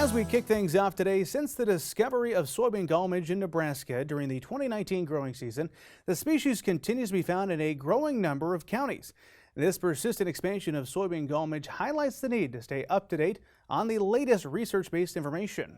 As we kick things off today, since the discovery of soybean gall midge in Nebraska during the 2019 growing season, the species continues to be found in a growing number of counties. This persistent expansion of soybean gall midge highlights the need to stay up to date on the latest research-based information.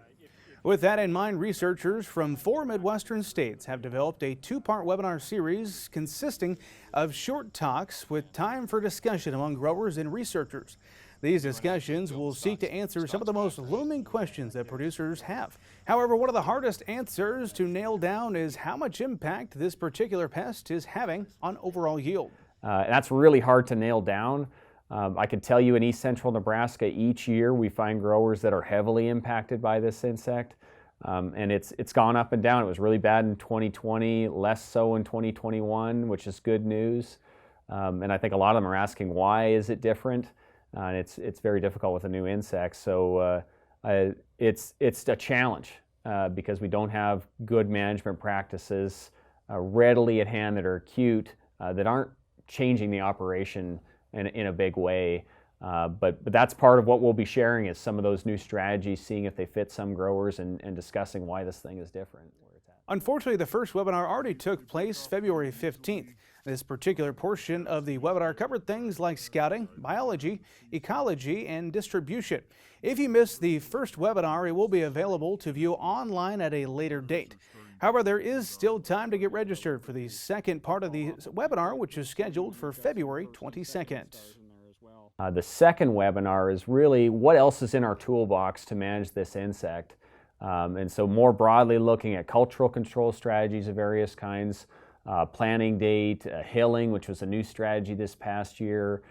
With that in mind, researchers from 4 Midwestern states have developed a 2-part webinar series consisting of short talks with time for discussion among growers and researchers. These discussions will seek to answer some of the most looming questions that producers have. However, one of the hardest answers to nail down is how much impact this particular pest is having on overall yield. That's really hard to nail down. I can tell you in east central Nebraska, each year we find growers that are heavily impacted by this insect. And it's gone up and down. It was really bad in 2020, less so in 2021, which is good news. And I think a lot of them are asking, why is it different? And it's very difficult with a new insect. So it's a challenge because we don't have good management practices readily at hand that are acute, that aren't changing the operation in a big way. But that's part of what we'll be sharing is some of those new strategies, seeing if they fit some growers and discussing why this thing is different. Unfortunately, the first webinar already took place February 15th. This particular portion of the webinar covered things like scouting, biology, ecology, and distribution. If you missed the first webinar, it will be available to view online at a later date. However, there is still time to get registered for the second part of the webinar, which is scheduled for February 22nd. The second webinar is really what else is in our toolbox to manage this insect. And so more broadly looking at cultural control strategies of various kinds, planting date, hilling, which was a new strategy this past year,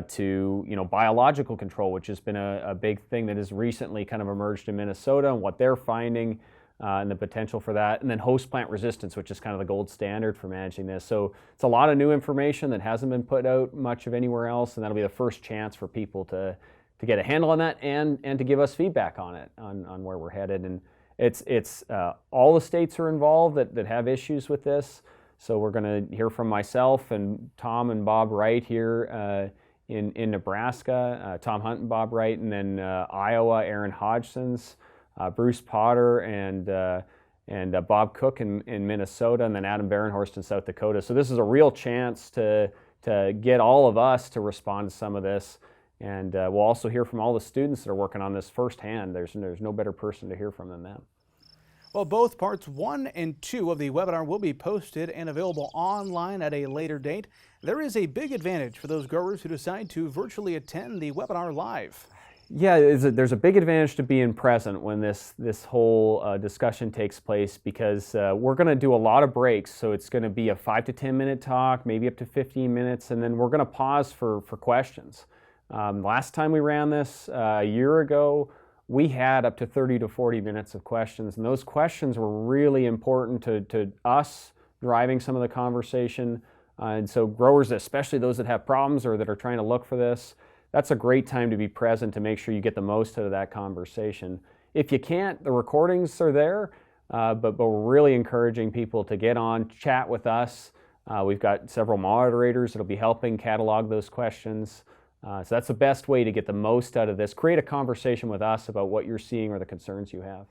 to biological control, which has been a big thing that has recently kind of emerged in Minnesota and what they're finding and the potential for that, and then host plant resistance, which is kind of the gold standard for managing this. So it's a lot of new information that hasn't been put out much of anywhere else, and that'll be the first chance for people to get a handle on that and to give us feedback on it, on where we're headed. And it's all the states are involved that have issues with this. So we're going to hear from myself and Tom and Bob Wright here in Nebraska, Tom Hunt and Bob Wright, and then Iowa, Aaron Hodgson's, Bruce Potter and Bob Cook in Minnesota, and then Adam Barenhorst in South Dakota. So this is a real chance to get all of us to respond to some of this. And we'll also hear from all the students that are working on this firsthand. There's no better person to hear from than them. Well, both parts 1 and 2 of the webinar will be posted and available online at a later date. There is a big advantage for those growers who decide to virtually attend the webinar live. Yeah, there's a big advantage to being present when this whole discussion takes place, because we're going to do a lot of breaks. So it's going to be a 5 to 10 minute talk, maybe up to 15 minutes, and then we're going to pause for questions. Last time we ran this a year ago, we had up to 30 to 40 minutes of questions, and those questions were really important to us driving some of the conversation. And so growers, especially those that have problems or that are trying to look for this, that's a great time to be present to make sure you get the most out of that conversation. If you can't, the recordings are there, but we're really encouraging people to get on, chat with us. We've got several moderators that'll be helping catalog those questions. So that's the best way to get the most out of this. Create a conversation with us about what you're seeing or the concerns you have.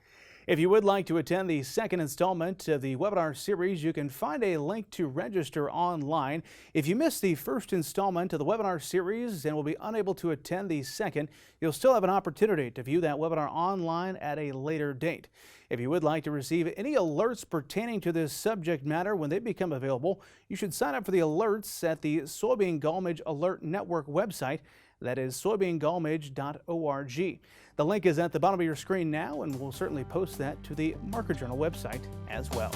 If you would like to attend the second installment of the webinar series, you can find a link to register online. If you missed the first installment of the webinar series and will be unable to attend the second, you'll still have an opportunity to view that webinar online at a later date. If you would like to receive any alerts pertaining to this subject matter when they become available, you should sign up for the alerts at the Soybean Gall Midge Alert Network website. That is soybeangallmidge.org. The link is at the bottom of your screen now, and we'll certainly post that to the Market Journal website as well.